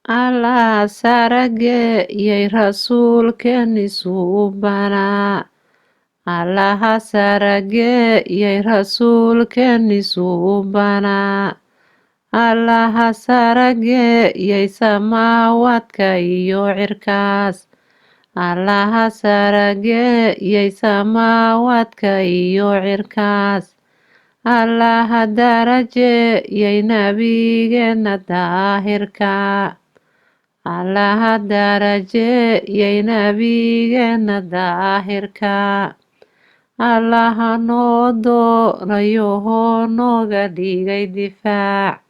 Allah sarageyey rasuulkeeni suubanaa. Allaha sarageyey rasuulkeeni suubanaa. Allaha sarageyey samaawaadka iyo cirkaas. Allaha sarageyey samaawaadka iyo cirkaas. Allaha darajeyey nabigeena daahirka. Allaha darajeyey nabigeena daahirka. Allaha noo doorayo nooga dhigay difaac.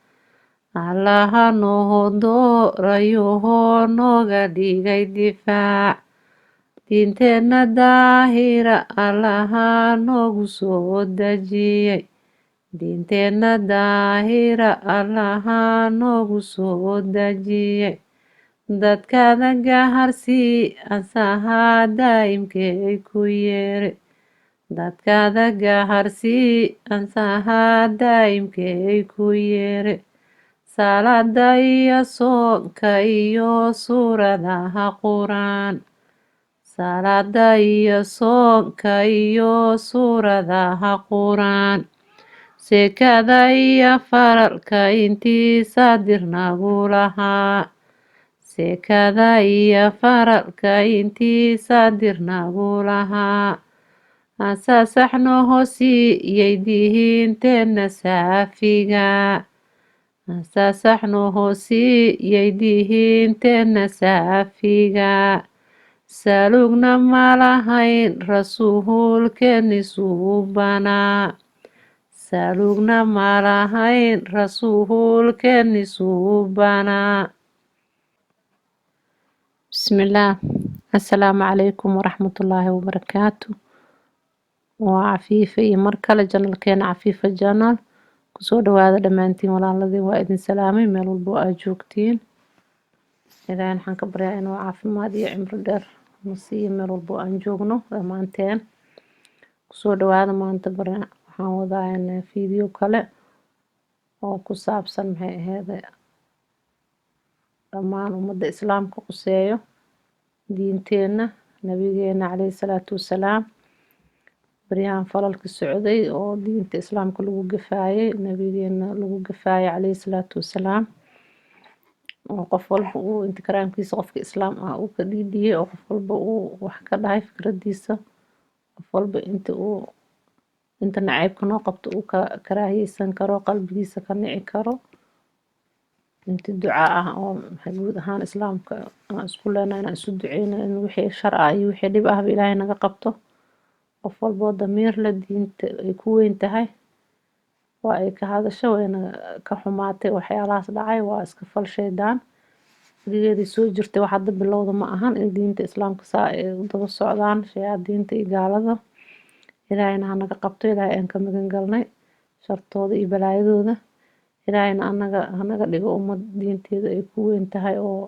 Allaha noo doorayo nooga dhigay difaac. Diinteena daahira Allaha noogu soo dejiyey. Diinteena daahira Allaha noogu soo dejiyey. Dadkaada gaharsii ansaha daa'imkay ku yeeri. Dadkaada gaharsii ansaha daa'imkay ku yeeri. Salaada iyo soonka iyo suuradaha quraan. Salaada iyo soonka iyo suuradaha quraan. Sekada iyo faralka intiisa dirnagu lahaa. Sekada iyo faralka intiisa dirnagu lahaa. Ansasaxno hoosiyey diinteena saafiga. Ansasaxno hoosiyey diinteena saafiga. Salugna malahayn rasuulkeeni suubanaa. Salugna malahayn rasuulkeeni suubanaa. Bismillaah. Assalaamu calaykum waraxmatullaahi wabarakaatu. Waa Cafiifa iyo mar kale janalkeena Cafiifa Channel. Kusoo dhawaada dhammaantiin walaaladii waa idin salaamay meel walbo aad joogtiin. Ilaahay waxaan ka baryaa inuu caafimaad iyo cimri dheer na siiyo meel walbo aan joogno dhammaanteen. Kusoo dhawaada maanta waxaan wadaa video kale oo ku saabsan maxay ahayd dhammaan ummadda islaamka quseeyo diinteena nabigeena calayhi salaatu wasalaam. baryahan falalka socday oo diinta islaamka lagu gafaayay nabigeena lagu gafaayay calayhi salaatu wasalaam. oo qof walba uu intikaraamkiisa qofka islaam ah uu ka dhiidhiyay oo qof walba uu wax ka dhahay fikradiisa. qof walba inta nacaybka noo qabto uu ka karaahiyeysan karo qalbigiisa ka nici karo. inta ducaa ah oo guud ahaan islaamka aan isku leenahay inaan isu duceyno in wixii shar ah iyo wixii dhib ah Ilaahay naga qabto. qof walba damiir la diinta ay ku weyn tahay waa ay ka hadasho wayna ka xumaatay waxyaalahaas dhacay waa iska fal shaydaan. weligeedii soo jirtay wax hadda bilowda ma ahan in diinta islaamka saa ay u daba socdaan shayaadiinta iyo gaalada. Ilaahayna ha naga qabto. Ilaahay aan ka magan galnay shartooda iyo balaayadooda. Ilaahayna ha naga dhigo ummad diinteeda ay ku weyn tahay oo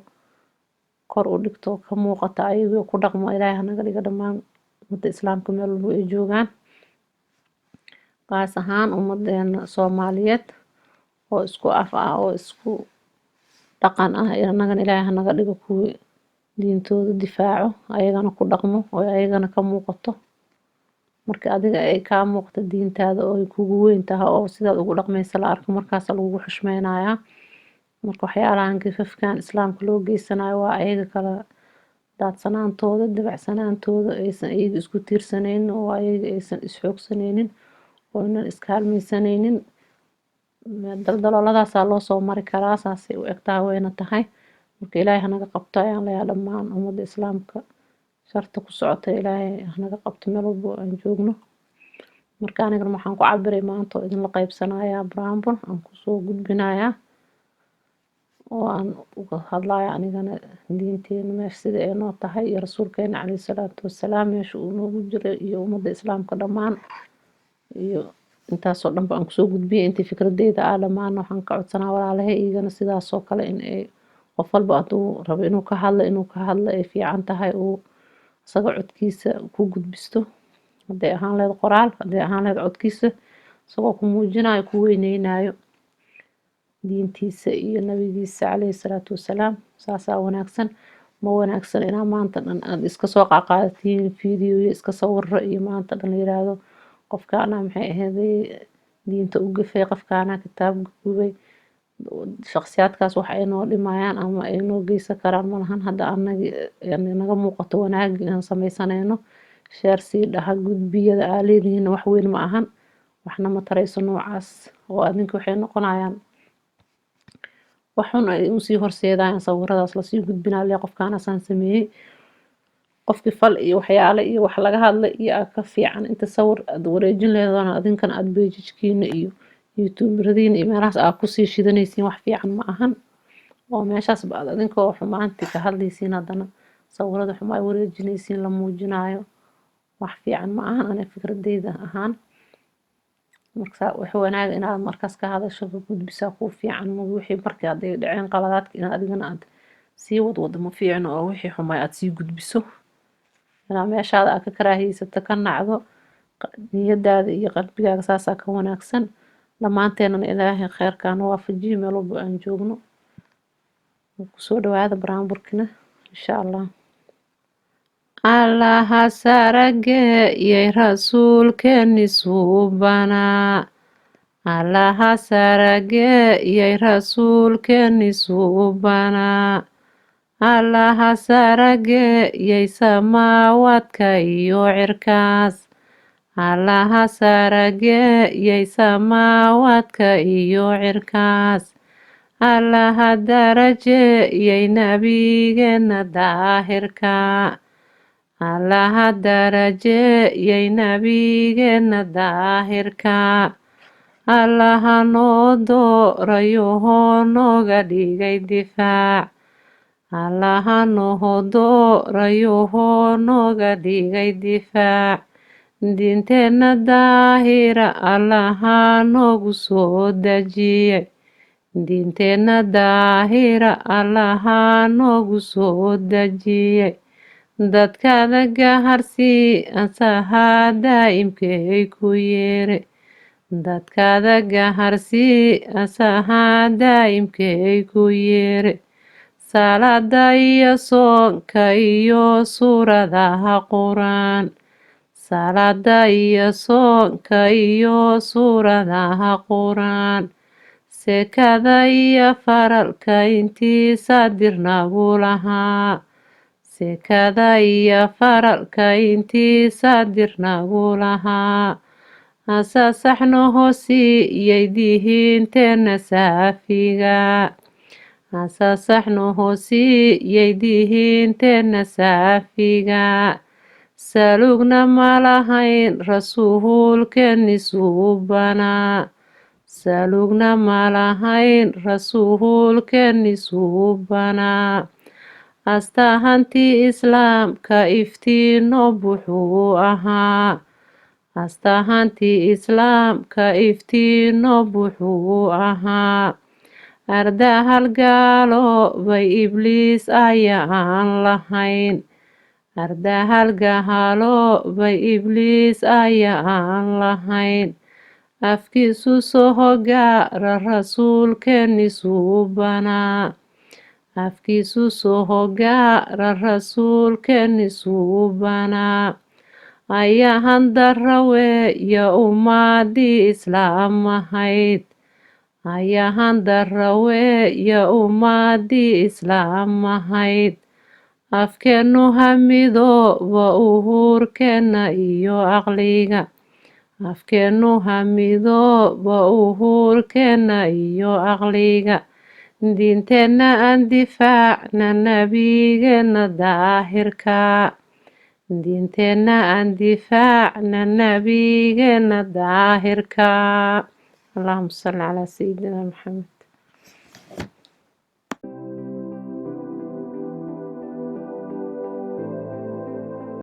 kor u dhigto ka muuqata ayagoo ku dhaqmo. Ilaahay ha naga dhigo dhammaan ummadda islaamka meel walbo ay joogaan. qaas ahaan ummadeena Soomaaliyeed oo isku af ah oo isku dhaqan ah annagana Ilaahay ha naga dhigo kuwii diintooda difaaco ayagana ku dhaqmo oo ayagana ka muuqato. marka adiga ay ka muuqato diintaada oo ay kugu weyn tahay oo sidaad ugu dhaqmaysa la arko markaas lagu xushmeynayaa. marka waxyaalahan gafafkan islaamka loo geysanayo waa ayaga kala daadsanaantooda dabacsanaantooda aysan iyaga isku tiirsanaynin oo ayaga aysan isxoogsanaynin oo inan iskaalmaysanaynin. daldalooladaasa loo soo mari karaa saasay u egtahay wayna tahay. marka Ilaahay ha naga qabto ayaan leeyahay dhammaan ummadda islaamka sharta ku socota Ilaahay ha naga qabto meel walbo aan joogno. marka anigana waxaan ku cabiray maanta oo idinla qaybsanayaa baraambur aan kusoo gudbinayaa oo aan uga hadlayo anigana diinteena meesha sida ay noo tahay iyo rasuulkeena calayhi salaatu wasalaam meesha uu noogu jiray iyo ummadda islaamka dhammaan iyo intaasoo dhan baan kusoo gudbiyay intii fikradeyda ah dhammaan waxaan ka codsanaa walaalahay iyagana sidaasoo kale in ay qof walba hadduu rabo inuu ka hadlo ay fiican tahay uu isaga codkiisa ku gudbisto. hadday ahaan lahayd qoraal hadday ahaan lahayd codkiisa isagoo ku muujinayo ku weyneynayo. diintiisa iyo nabigiisa calayhi salaatu wasalaam saasaa wanaagsan ma wanaagsan inaa maanta dhan aad iska soo qaaqaadatiin video iyo iska sawiro iyo maanta dhan yiraahdo qofkaana maxay ahaydey diinta u gafay qofkaana kitaab gubay shakhsiyaadkaas wax ay noo dhimayaan ama ay noo geysan karaan malahan hadda anaga naga muuqato wanaag inaan sameysanayno sheer sii dhaha gudbiyada aa leedihiin wax weyn ma ahan waxna ma tarayso noocaas oo adinka waxay noqonayaan waxun ay u sii horseedayaan sawiradaas la sii gudbinaa qofkaana saan sameeyay qofkii fal iyo waxyaalo iyo wax laga hadlay iyo ka fiican inta sawir aad wareejin leedana adinkan aad page-kiina iyo youtube-radiina iyo meelahaas aad ku sii shidanaysiin wax fiican ma ahan oo meeshaas baad adinkoo xumaantii ka hadlaysiin haddana sawirada xumaa ay wareejinaysiin la muujinayo wax fiican ma ahan ana fikradeyda ahaan marka wax wanaag inaad markaas ka hadasho gudbisaa ku fiican ma wixii markii aad dhaceen qaladaadka inaad adigana aad sii wadwado ma fiicno oo wixii xumaa aad sii gudbiso inaa meeshaada aad ka karaahiyeysato ka nacdo niyadaada iyo qalbigaaga saasaa ka wanaagsan dhammaanteenana ilaahay kheyrkaan waafajiyo meel walba aan joogno kusoo dhawaada baraanburkina insha allah allaha sarageyey rasuulkeeni suubanaa allaha sarageyey rasuulkeeni suubanaa allaha sarageyey samaawaadka iyo cirkaas allaha sarageyey samaawaadka iyo cirkaas allaha darajeeyey nabigeena daahirka allaha darajeeyey nabigeena daahirka allaha noo doorayoo nooga dhigay difaac allaha noo doorayoo nooga dhigay difaac diinteena daahira allaha noogu soo dejiyey diinteena daahira allaha noogu soo dejiyey dadkaada gaharsii ansahaa daa'imkay ku yeere dadkaada gaharsii ansahaa daa'imkay ku yeere salaada iyo soonka iyo suuradaha quraan salaada iyo soonka iyo suuradaha quraan sekada iyo faralka intiisa dirnagu lahaa sekada iyo faralka intiisa dirnagu lahaa asasaxno hoosiyey dihiinteena saafiga asasaxno hoosiyey dihiinteena saafiga salugna malahayn rasuulkeeni suubanaa salugna malahayn rasuulkeeni suubanaa astahantii islaamka iftiino buxuu ahaa astahantii islaamka iftiino buxuu ahaa ardahal gaalo bay ibliis ayaan lahayn ardahal gaalo bay ibliis ayaan lahayn afkiisu soo gaara rasuulkeeni suubanaa afkiisu soo gaara rasuulkeeni suubanaa ayahan daraweeya ummadii islaam ahayd ayahan daraweeya ummadii islaam ahayd afkeenu hamidooba uhuurkeena iyo aqliga afkeenu hamidooba uhuurkeena iyo aqliga diinteena aan difaacna nabigeena daahirka diinteena aan difaacna nabigeena daahirka allahumma salli calaa sayidina maxamed